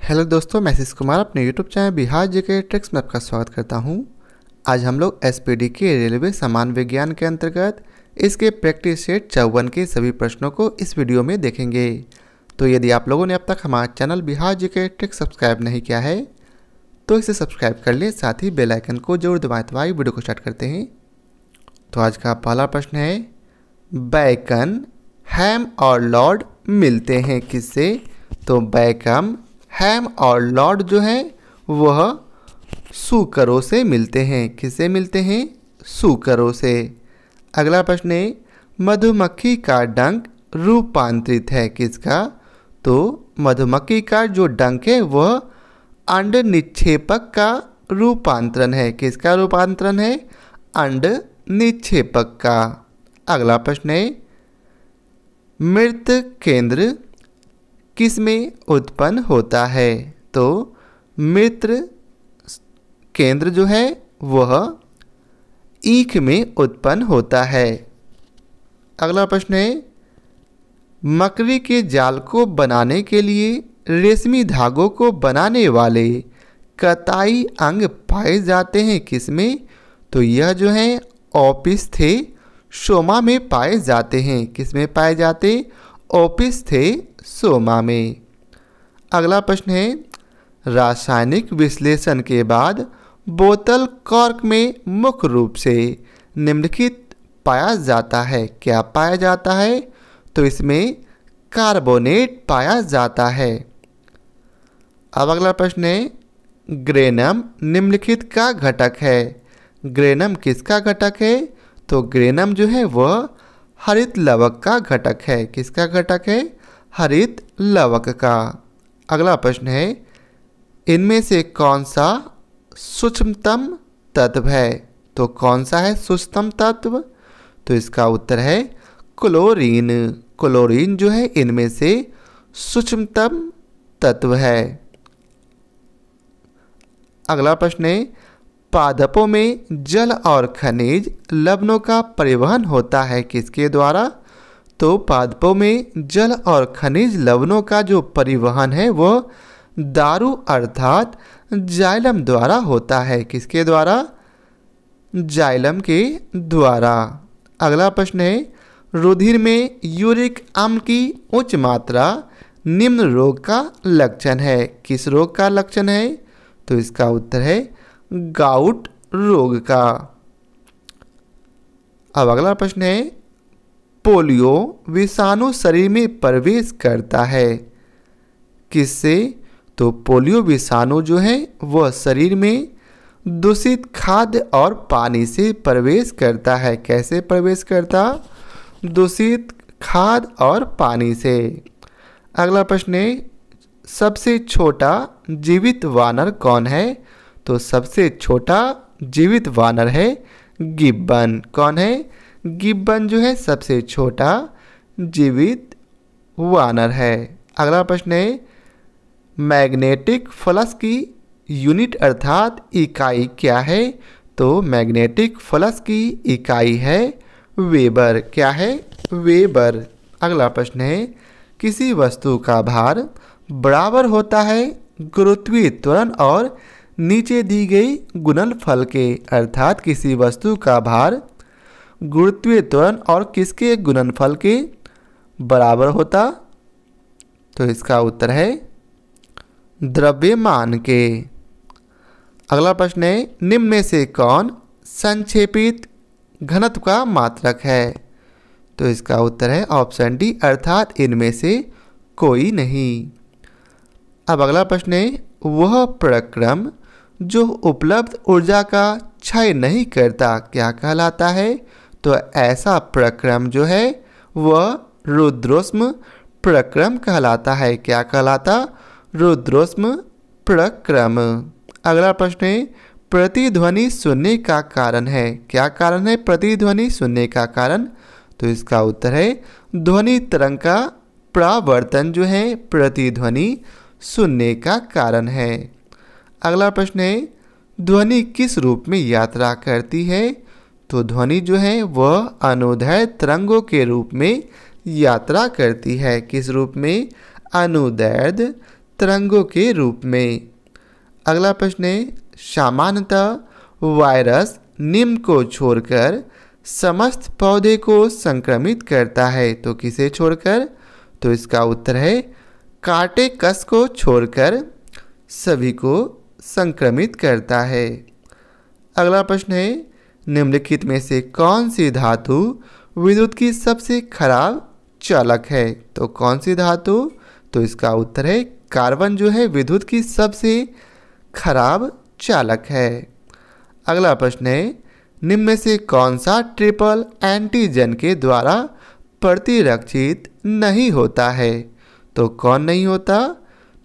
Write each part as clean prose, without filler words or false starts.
Hello दोस्तों, मैं आशीष कुमार अपने YouTube channel Bihar GK tricks में आपका स्वागत करता हूं। आज हम लोग एसपीडी के रेलवे सामान्य विज्ञान के अंतर्गत इसके प्रैक्टिस सेट 54 के सभी प्रश्नों को इस वीडियो में देखेंगे। तो यदि आप लोगों ने अब तक हमारा channel Bihar GK tricks subscribe नहीं किया है तो इसे सब्सक्राइब कर लें, साथ ही बेल आइकन को जरूर दबाएं। तो आइए वीडियो को स्टार्ट करते हैं। तो आज का पहला प्रश्न है, बैकन, हैम और लॉर्ड मिलते हैं किससे? तो बैकन, हैम और लॉर्ड जो हैं वह सूकरों से मिलते हैं। किससे मिलते हैं? सूकरों से। अगला प्रश्न है, मधुमक्खी का डंक रूपांतरित है किसका? तो मधुमक्खी का जो डंक है वह अंड निक्षेपक का रूपांतरण है। किसका रूपांतरण है? अंड निक्षेपक का। अगला प्रश्न है, मृत केंद्र किस में उत्पन्न होता है? तो मृत केंद्र जो है वह ईख में उत्पन्न होता है। अगला प्रश्न है, मकड़ी के जाल को बनाने के लिए रेशमी धागों को बनाने वाले कताई अंग पाए जाते हैं किसमें? तो यह जो है ओपिस्थे सोमा में पाए जाते हैं। किसमें पाए जाते? ओपिस्थे सोमा में। अगला प्रश्न है, रासायनिक विश्लेषण के बाद बोतल कॉर्क में मुख्य रूप से निम्नलिखित पाया जाता है। क्या पाया जाता है? तो इसमें कार्बोनेट पाया जाता है। अब अगला प्रश्न है, ग्रेनम निम्नलिखित का घटक है। ग्रेनम किसका घटक है? तो ग्रेनम जो है वह हरित लवक का घटक है। किसका घटक है? हरित लवक का। अगला प्रश्न है, इनमें से कौन सा सूक्ष्मतम तत्व है? तो कौन सा है सूक्ष्मतम तत्व? तो इसका उत्तर है क्लोरीन। क्लोरीन जो है इनमें से सूक्ष्मतम तत्व है। अगला प्रश्न है, पादपों में जल और खनिज लवणों का परिवहन होता है किसके द्वारा? तो पादपों में जल और खनिज लवणों का जो परिवहन है वह दारू अर्थात जाइलम द्वारा होता है। किसके द्वारा? जाइलम के द्वारा। अगला प्रश्न है, रुधिर में यूरिक अम्ल की उच्च मात्रा निम्न रोग का लक्षण है। किस रोग का लक्षण है? तो इसका उत्तर है गाउट रोग का। अब अगला प्रश्न है, पोलियो विषाणु शरीर में प्रवेश करता है किससे? तो पोलियो विषाणु जो है वह शरीर में दूषित खाद्य और पानी से प्रवेश करता है। कैसे प्रवेश करता? दूषित खाद्य और पानी से। अगला प्रश्न है, सबसे छोटा जीवित वानर कौन है? तो सबसे छोटा जीवित वानर है गिब्बन। कौन है? गिब्बन जो है सबसे छोटा जीवित वानर है। अगला प्रश्न है, मैग्नेटिक फ्लक्स की यूनिट अर्थात इकाई क्या है? तो मैग्नेटिक फ्लक्स की इकाई है वेबर। क्या है? वेबर। अगला प्रश्न है, किसी वस्तु का भार बराबर होता है गुरुत्वीय त्वरण और नीचे दी गई गुणनफल के। अर्थात किसी वस्तु का भार गुरुत्वीय त्वरण और किसके गुणनफल के बराबर होता? तो इसका उत्तर है द्रव्यमान के। अगला प्रश्न है, निम्न में से कौन संक्षेपित घनत्व का मात्रक है? तो इसका उत्तर है ऑप्शन डी अर्थात इनमें से कोई नहीं। अब अगला प्रश्न है, वह प्रक्रम जो उपलब्ध ऊर्जा का क्षय नहीं करता क्या कहलाता है? तो ऐसा प्रक्रम जो है वह रुद्रोष्म प्रक्रम कहलाता है। क्या कहलाता? रुद्रोष्म प्रक्रम। अगला प्रश्न है, प्रतिध्वनि सुनने का कारण है। क्या कारण है प्रतिध्वनि सुनने का कारण? तो इसका उत्तर है ध्वनि तरंग का परावर्तन जो है प्रतिध्वनि सुनने का कारण है। अगला प्रश्न है, ध्वनि किस रूप में यात्रा करती है? तो ध्वनि जो है वह अनुदैर्घ्य तरंगों के रूप में यात्रा करती है। किस रूप में? अनुदैर्घ्य तरंगों के रूप में। अगला प्रश्न है, सामान्यतः वायरस निम्न को छोड़कर समस्त पौधे को संक्रमित करता है, तो किसे छोड़कर? तो इसका उत्तर है कार्टेकस को छोड़कर सभी को संक्रमित करता है। अगला प्रश्न है, निम्नलिखित में से कौन सी धातु विद्युत की सबसे खराब चालक है? तो कौन सी धातु? तो इसका उत्तर है कार्बन जो है विद्युत की सबसे खराब चालक है। अगला प्रश्न है, निम्न में से कौन सा ट्रिपल एंटीजन के द्वारा प्रतिरक्षित नहीं होता है? तो कौन नहीं होता?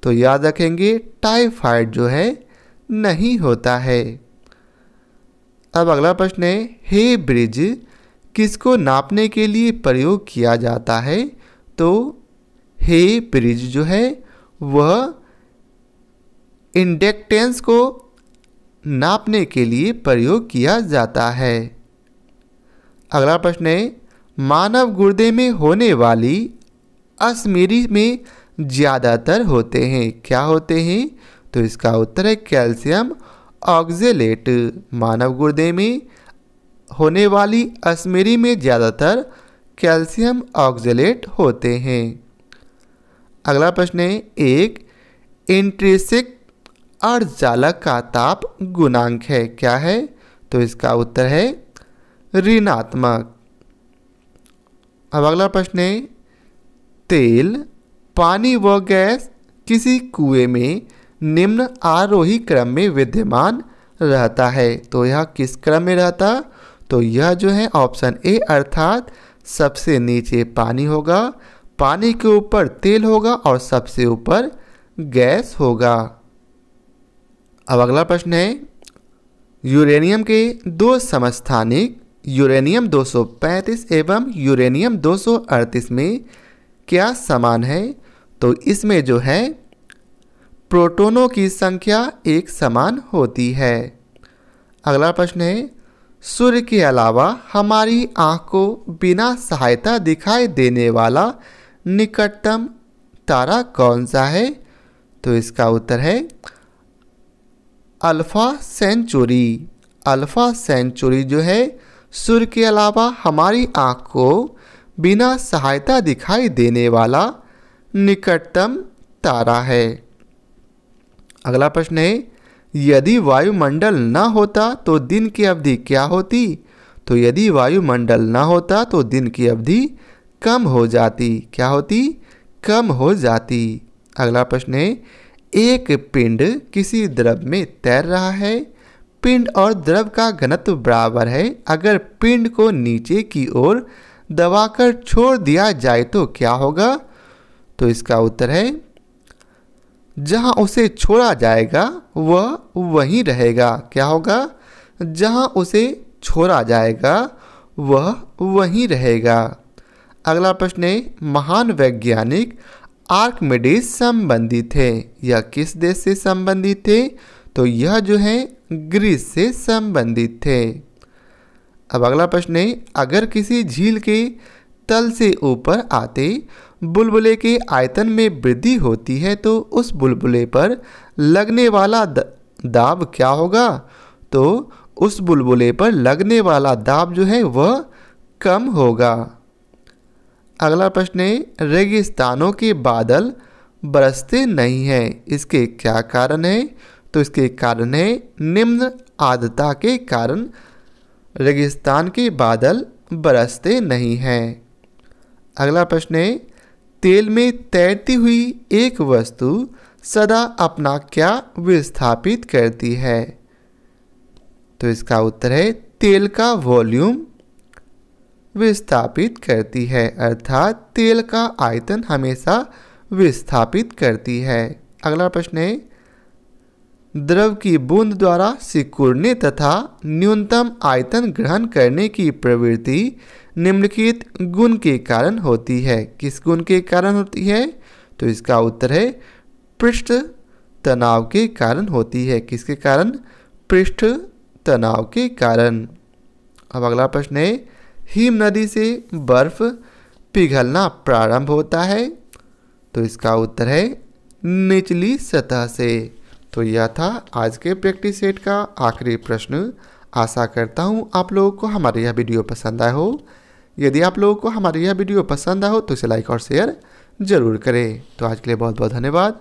तो याद रखेंगे टाइफाइड जो है नहीं होता है। अब अगला प्रश्न है, हे ब्रिज किसको नापने के लिए प्रयोग किया जाता है? तो हे ब्रिज जो है वह इंडक्टेंस को नापने के लिए प्रयोग किया जाता है। अगला प्रश्न है, मानव गुर्दे में होने वाली अश्मीरी में ज़्यादातर होते हैं, क्या होते हैं? तो इसका उत्तर है कैल्शियम ऑक्जेलेट। मानव गुर्दे में होने वाली अश्मीरी में ज़्यादातर कैल्शियम ऑक्जेलेट होते हैं। अगला प्रश्न है, एक इंट्रिंसिक अर्धचालक का ताप गुणांक है, क्या है? तो इसका उत्तर है ऋणात्मक। अब अगला प्रश्न है, तेल, पानी व गैस किसी कुएं में निम्न आरोही क्रम में विद्यमान रहता है, तो यह किस क्रम में रहता? तो यह जो है ऑप्शन ए अर्थात सबसे नीचे पानी होगा, पानी के ऊपर तेल होगा और सबसे ऊपर गैस होगा। अब अगला प्रश्न है, यूरेनियम के दो समस्थानिक यूरेनियम 235 एवं यूरेनियम 238 में क्या समान है? तो इसमें जो है प्रोटॉनों की संख्या एक समान होती है। अगला प्रश्न है, सूर्य के अलावा हमारी आँख को बिना सहायता दिखाई देने वाला निकटतम तारा कौन सा है? तो इसका उत्तर है अल्फा सेंचुरी। अल्फा सेंचुरी जो है सूर्य के अलावा हमारी आँख को बिना सहायता दिखाई देने वाला निकटतम तारा है। अगला प्रश्न है, यदि वायुमंडल न होता तो दिन की अवधि क्या होती? तो यदि वायुमंडल न होता तो दिन की अवधि कम हो जाती, क्या होती? कम हो जाती। अगला प्रश्न है, एक पिंड किसी द्रव में तैर रहा है, पिंड और द्रव का घनत्व बराबर है, अगर पिंड को नीचे की ओर दबाकर छोड़ दिया जाए तो क्या होगा? तो इसका उत्तर है जहां उसे छोड़ा जाएगा वह वहीं रहेगा, क्या होगा? जहां उसे छोड़ा जाएगा वह वहीं रहेगा। अगला प्रश्न है, महान वैज्ञानिक आर्किमिडीज संबंधित थे, यह किस देश से संबंधित थे? तो यह जो है ग्रीस से संबंधित थे। अब अगला प्रश्न है, अगर किसी झील के तल से ऊपर आते बुलबुले के आयतन में वृद्धि होती है तो उस बुलबुले पर लगने वाला दाब क्या होगा? तो उस बुलबुले पर लगने वाला दाब जो है वह कम होगा। अगला प्रश्न है, रेगिस्तानों के बादल बरसते नहीं हैं, इसके क्या कारण है? तो इसके कारण है निम्न आर्द्रता के कारण रेगिस्तान के बादल बरसते नहीं हैं। अगला प्रश्न है, तेल में तैरती हुई एक वस्तु सदा अपना क्या विस्थापित करती है? तो इसका उत्तर है तेल का वॉल्यूम विस्थापित करती है, अर्थात तेल का आयतन हमेशा विस्थापित करती है। अगला प्रश्न है, द्रव की बूंद द्वारा सिकुड़ने तथा न्यूनतम आयतन ग्रहण करने की प्रवृत्ति निम्नलिखित गुण के कारण होती है, किस गुण के कारण होती है? तो इसका उत्तर है पृष्ठ तनाव के कारण होती है, किसके कारण? पृष्ठ तनाव के कारण। अब अगला प्रश्न है, हिम नदी से बर्फ पिघलना प्रारंभ होता है, तो इसका उत्तर है निचली सतह से। तो यह था आज के प्रैक्टिस सेट का आखिरी प्रश्न। आशा करता हूँ आप लोगों को हमारी यह वीडियो पसंद आया हो। यदि आप लोगों को हमारी यह वीडियो पसंद आया हो तो इसे लाइक और शेयर ज़रूर करें। तो आज के लिए बहुत बहुत धन्यवाद।